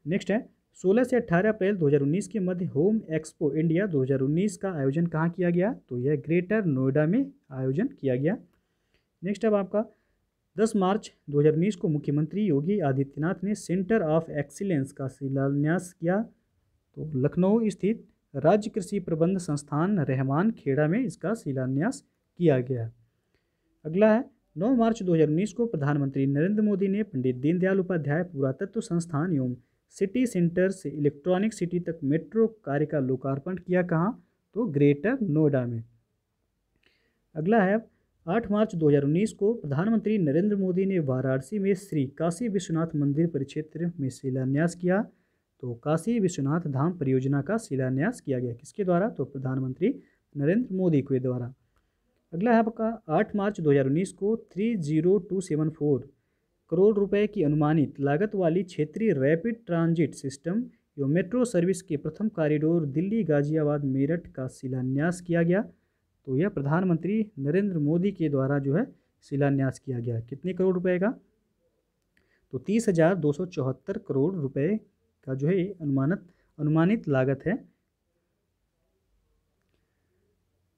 Speaker 1: नेक्स्ट है 16 से 18 अप्रैल 2019 के मध्य होम एक्सपो इंडिया 2019 का आयोजन कहाँ किया गया? तो यह ग्रेटर नोएडा में आयोजन किया गया। नेक्स्ट अब आपका 10 मार्च 2019 को मुख्यमंत्री योगी आदित्यनाथ ने सेंटर ऑफ एक्सीलेंस का शिलान्यास किया। तो लखनऊ स्थित राज्य कृषि प्रबंध संस्थान रहमान खेड़ा में इसका शिलान्यास किया गया। अगला है 9 मार्च 2019 को प्रधानमंत्री नरेंद्र मोदी ने पंडित दीनदयाल उपाध्याय पुरातत्व संस्थान एवं सिटी सेंटर से इलेक्ट्रॉनिक सिटी तक मेट्रो कार्य का लोकार्पण किया। कहाँ? तो ग्रेटर नोएडा में। अगला है 8 मार्च 2019 को प्रधानमंत्री नरेंद्र मोदी ने वाराणसी में श्री काशी विश्वनाथ मंदिर परिक्षेत्र में शिलान्यास किया। तो काशी विश्वनाथ धाम परियोजना का शिलान्यास किया गया किसके द्वारा? तो प्रधानमंत्री नरेंद्र मोदी के द्वारा। अगला है आपका 8 मार्च 2019 को 30274 करोड़ रुपए की अनुमानित लागत वाली क्षेत्रीय रैपिड ट्रांजिट सिस्टम एवं मेट्रो सर्विस के प्रथम कॉरिडोर दिल्ली गाजियाबाद मेरठ का शिलान्यास किया गया। तो यह प्रधानमंत्री नरेंद्र मोदी के द्वारा जो है शिलान्यास किया गया। कितने करोड़ रुपए का? तो 30,274 करोड़ रुपए का जो है अनुमानित लागत है।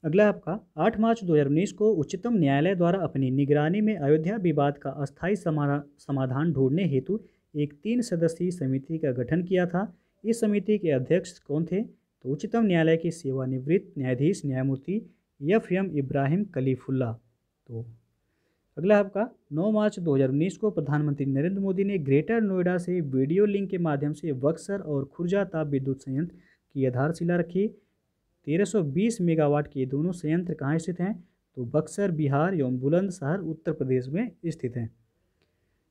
Speaker 1: अगला आपका 8 मार्च 2019 को उच्चतम न्यायालय द्वारा अपनी निगरानी में अयोध्या विवाद का अस्थायी समाधान ढूंढने हेतु एक 3 सदस्यीय समिति का गठन किया था। इस समिति के अध्यक्ष कौन थे? तो उच्चतम न्यायालय के सेवानिवृत्त न्यायाधीश न्यायमूर्ति एफ.एम. इब्राहिम कलीफुल्ला। तो अगला आपका 9 मार्च 2019 को प्रधानमंत्री नरेंद्र मोदी ने ग्रेटर नोएडा से वीडियो लिंक के माध्यम से बक्सर और खुर्जा ताप विद्युत संयंत्र की आधारशिला रखी। 1320 मेगावाट के दोनों संयंत्र कहाँ स्थित हैं? तो बक्सर बिहार एवं बुलंदशहर उत्तर प्रदेश में स्थित हैं।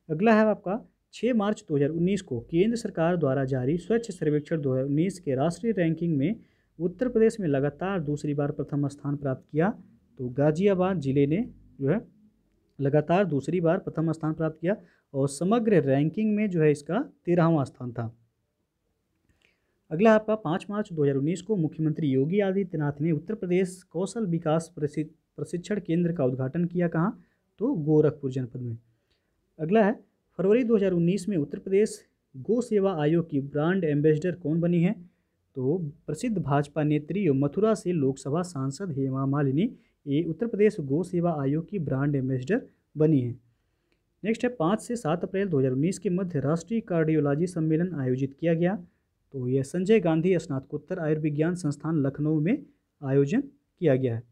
Speaker 1: अगला है आपका 6 मार्च 2019 को केंद्र सरकार द्वारा जारी स्वच्छ सर्वेक्षण 2019 के राष्ट्रीय रैंकिंग में उत्तर प्रदेश में लगातार दूसरी बार प्रथम स्थान प्राप्त किया। तो गाजियाबाद जिले ने जो है लगातार दूसरी बार प्रथम स्थान प्राप्त किया और समग्र रैंकिंग में जो है इसका 13वां स्थान था। अगला आपका 5 मार्च 2019 को मुख्यमंत्री योगी आदित्यनाथ ने उत्तर प्रदेश कौशल विकास प्रशिक्षण केंद्र का उद्घाटन किया। कहाँ? तो गोरखपुर जनपद में। अगला है फरवरी 2019 में उत्तर प्रदेश गौ सेवा आयोग की ब्रांड एम्बेसडर कौन बनी है? तो प्रसिद्ध भाजपा नेत्री और मथुरा से लोकसभा सांसद हेमा मालिनी ये उत्तर प्रदेश गौ सेवा आयोग की ब्रांड एम्बेसडर बनी है। नेक्स्ट है 5 से 7 अप्रैल 2019 के मध्य राष्ट्रीय कार्डियोलॉजी सम्मेलन आयोजित किया गया। तो यह संजय गांधी स्नातकोत्तर आयुर्विज्ञान संस्थान लखनऊ में आयोजन किया गया है।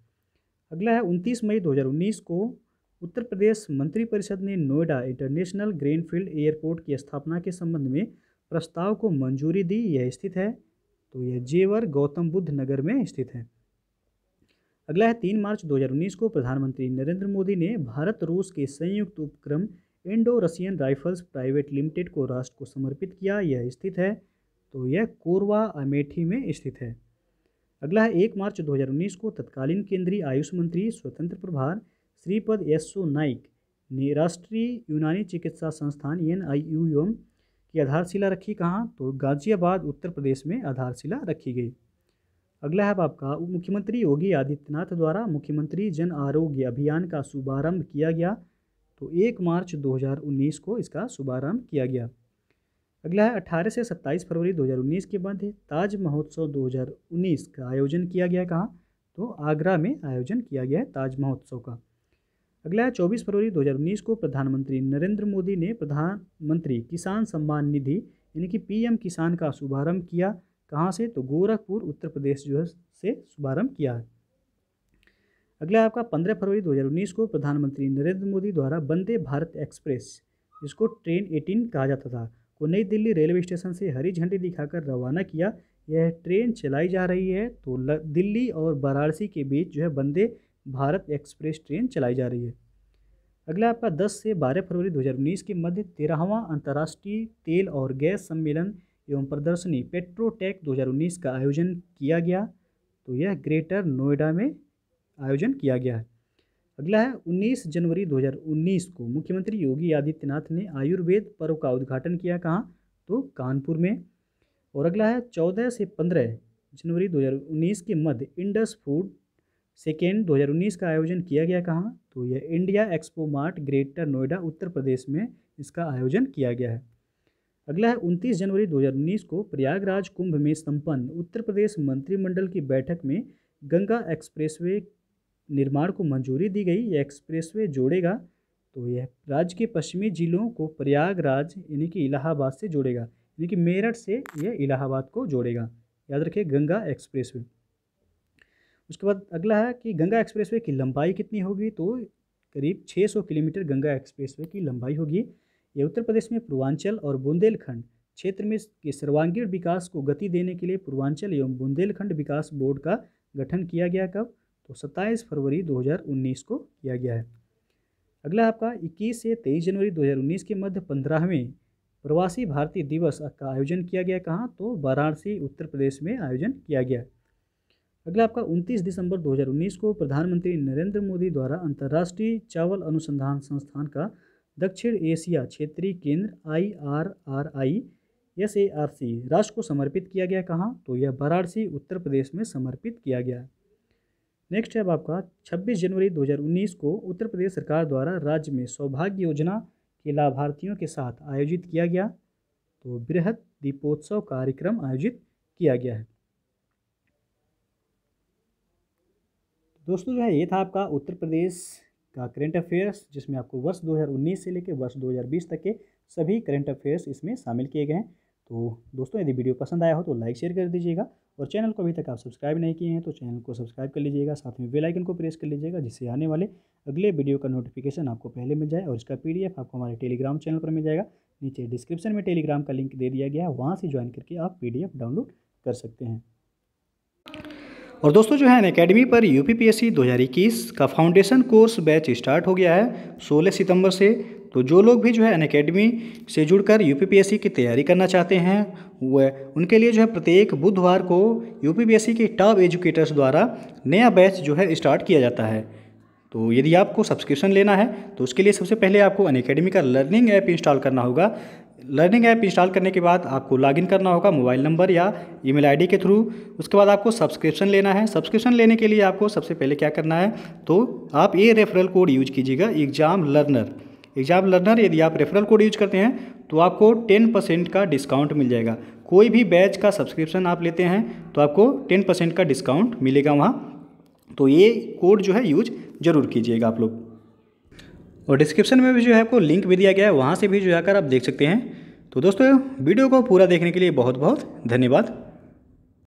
Speaker 1: अगला है 29 मई 2019 को उत्तर प्रदेश मंत्रिपरिषद ने नोएडा इंटरनेशनल ग्रीनफील्ड एयरपोर्ट की स्थापना के संबंध में प्रस्ताव को मंजूरी दी। यह स्थित है तो यह जेवर गौतम बुद्ध नगर में स्थित है। अगला है 3 मार्च 2019 को प्रधानमंत्री नरेंद्र मोदी ने भारत रूस के संयुक्त उपक्रम Indo Russian rifles private limited को राष्ट्र को समर्पित किया। यह स्थित है तो यह कोरवा अमेठी में स्थित है। अगला है 1 मार्च 2019 को तत्कालीन केंद्रीय आयुष मंत्री स्वतंत्र प्रभार श्रीपद येस्सो नाइक ने राष्ट्रीय यूनानी चिकित्सा संस्थान NIUM की आधारशिला रखी। कहाँ? तो गाजियाबाद उत्तर प्रदेश में आधारशिला रखी गई। अगला है आपका मुख्यमंत्री योगी आदित्यनाथ द्वारा मुख्यमंत्री जन आरोग्य अभियान का शुभारंभ किया गया। तो 1 मार्च 2019 को इसका शुभारंभ किया गया। अगला है 18 से 27 फरवरी 2019 के मध्य ताज महोत्सव 2019 का आयोजन किया गया। कहाँ? तो आगरा में आयोजन किया गया है ताज महोत्सव का। अगला है 24 फरवरी 2019 को प्रधानमंत्री नरेंद्र मोदी ने प्रधानमंत्री किसान सम्मान निधि यानी कि PM किसान का शुभारंभ किया। कहाँ से? तो गोरखपुर उत्तर प्रदेश जो है से शुभारंभ किया है। अगला आपका 15 फरवरी 2019 को प्रधानमंत्री नरेंद्र मोदी द्वारा वंदे भारत एक्सप्रेस जिसको ट्रेन 18 कहा जाता था को नई दिल्ली रेलवे स्टेशन से हरी झंडी दिखाकर रवाना किया। यह ट्रेन चलाई जा रही है तो दिल्ली और वाराणसी के बीच जो है वंदे भारत एक्सप्रेस ट्रेन चलाई जा रही है। अगला आपका 10 से 12 फरवरी 2019 के मध्य 13वां अंतर्राष्ट्रीय तेल और गैस सम्मेलन एवं प्रदर्शनी पेट्रोटेक 2019 का आयोजन किया गया। तो यह ग्रेटर नोएडा में आयोजन किया गया है। अगला है 19 जनवरी 2019 को मुख्यमंत्री योगी आदित्यनाथ ने आयुर्वेद पर्व का उद्घाटन किया। कहाँ? तो कानपुर में। और अगला है 14 से 15 जनवरी 2019 के मध्य इंडस फूड सेकेंड 2019 का आयोजन किया गया कहाँ? तो यह India expo mart Greater Noida Uttar Pradesh में इसका आयोजन किया गया है। अगला है 29 जनवरी 2019 को प्रयागराज कुंभ में संपन्न उत्तर प्रदेश मंत्रिमंडल की बैठक में गंगा एक्सप्रेसवे निर्माण को मंजूरी दी गई। यह एक्सप्रेसवे जोड़ेगा, तो यह राज्य के पश्चिमी जिलों को प्रयागराज यानी कि इलाहाबाद से जोड़ेगा, यानी कि मेरठ से यह इलाहाबाद को जोड़ेगा। याद रखिए गंगा एक्सप्रेसवे। उसके बाद अगला है कि गंगा एक्सप्रेसवे की लंबाई कितनी होगी? तो करीब 600 किलोमीटर गंगा एक्सप्रेसवे की लंबाई होगी। यह उत्तर प्रदेश में पूर्वांचल और बुंदेलखंड क्षेत्र में के सर्वांगीण विकास को गति देने के लिए पूर्वांचल एवं बुंदेलखंड विकास बोर्ड का गठन किया गया। कब? तो 27 फरवरी 2019 को किया गया है। अगला आपका 21 से 23 जनवरी 2019 के मध्य 15वें प्रवासी भारतीय दिवस का आयोजन किया गया। कहाँ? तो वाराणसी उत्तर प्रदेश में आयोजन किया गया। अगला आपका 29 दिसंबर 2019 को प्रधानमंत्री नरेंद्र मोदी द्वारा अंतर्राष्ट्रीय चावल अनुसंधान संस्थान का दक्षिण एशिया क्षेत्रीय केंद्र IRRI-SARC राष्ट्र को समर्पित किया गया। कहाँ? तो यह वाराणसी उत्तर प्रदेश में समर्पित किया गया। नेक्स्ट है अब आपका 26 जनवरी 2019 को उत्तर प्रदेश सरकार द्वारा राज्य में सौभाग्य योजना के लाभार्थियों के साथ आयोजित किया गया। तो बृहद दीपोत्सव कार्यक्रम आयोजित किया गया है। दोस्तों जो है ये था आपका उत्तर प्रदेश का करंट अफेयर्स, जिसमें आपको वर्ष 2019 से लेकर वर्ष 2020 तक के सभी करंट अफेयर्स इसमें शामिल किए गए हैं। तो दोस्तों यदि वीडियो पसंद आया हो तो लाइक शेयर कर दीजिएगा, और चैनल को अभी तक आप सब्सक्राइब नहीं किए हैं तो चैनल को सब्सक्राइब कर लीजिएगा, साथ में बेल आइकन को प्रेस कर लीजिएगा, जिससे आने वाले अगले वीडियो का नोटिफिकेशन आपको पहले मिल जाए। और इसका PDF आपको हमारे टेलीग्राम चैनल पर मिल जाएगा। नीचे डिस्क्रिप्शन में टेलीग्राम का लिंक दे दिया गया है, वहाँ से ज्वाइन करके आप PDF डाउनलोड कर सकते हैं। और दोस्तों जो है अनअकैडमी पर UPPSC 2021 का फाउंडेशन कोर्स बैच स्टार्ट हो गया है 16 सितंबर से। तो जो लोग भी जो है अनअकैडमी से जुड़कर UPPSC की तैयारी करना चाहते हैं वह उनके लिए जो है प्रत्येक बुधवार को UPPSC के टॉप एजुकेटर्स द्वारा नया बैच जो है स्टार्ट किया जाता है। तो यदि आपको सब्सक्रिप्शन लेना है तो उसके लिए सबसे पहले आपको अनअकैडमी का लर्निंग ऐप इंस्टॉल करना होगा। लर्निंग ऐप इंस्टॉल करने के बाद आपको लॉगिन करना होगा मोबाइल नंबर या ईमेल आईडी के थ्रू। उसके बाद आपको सब्सक्रिप्शन लेना है। सब्सक्रिप्शन लेने के लिए आपको सबसे पहले क्या करना है, तो आप ये रेफरल कोड यूज कीजिएगा एग्जाम लर्नर। एग्जाम लर्नर यदि आप रेफरल कोड यूज करते हैं तो आपको 10% का डिस्काउंट मिल जाएगा। कोई भी बैच का सब्सक्रिप्शन आप लेते हैं तो आपको 10% का डिस्काउंट मिलेगा वहाँ। तो ये कोड जो है यूज ज़रूर कीजिएगा आप लोग। और डिस्क्रिप्शन में भी जो है आपको लिंक भी दिया गया है, वहाँ से भी जो जाकर आप देख सकते हैं। तो दोस्तों वीडियो को पूरा देखने के लिए बहुत बहुत धन्यवाद।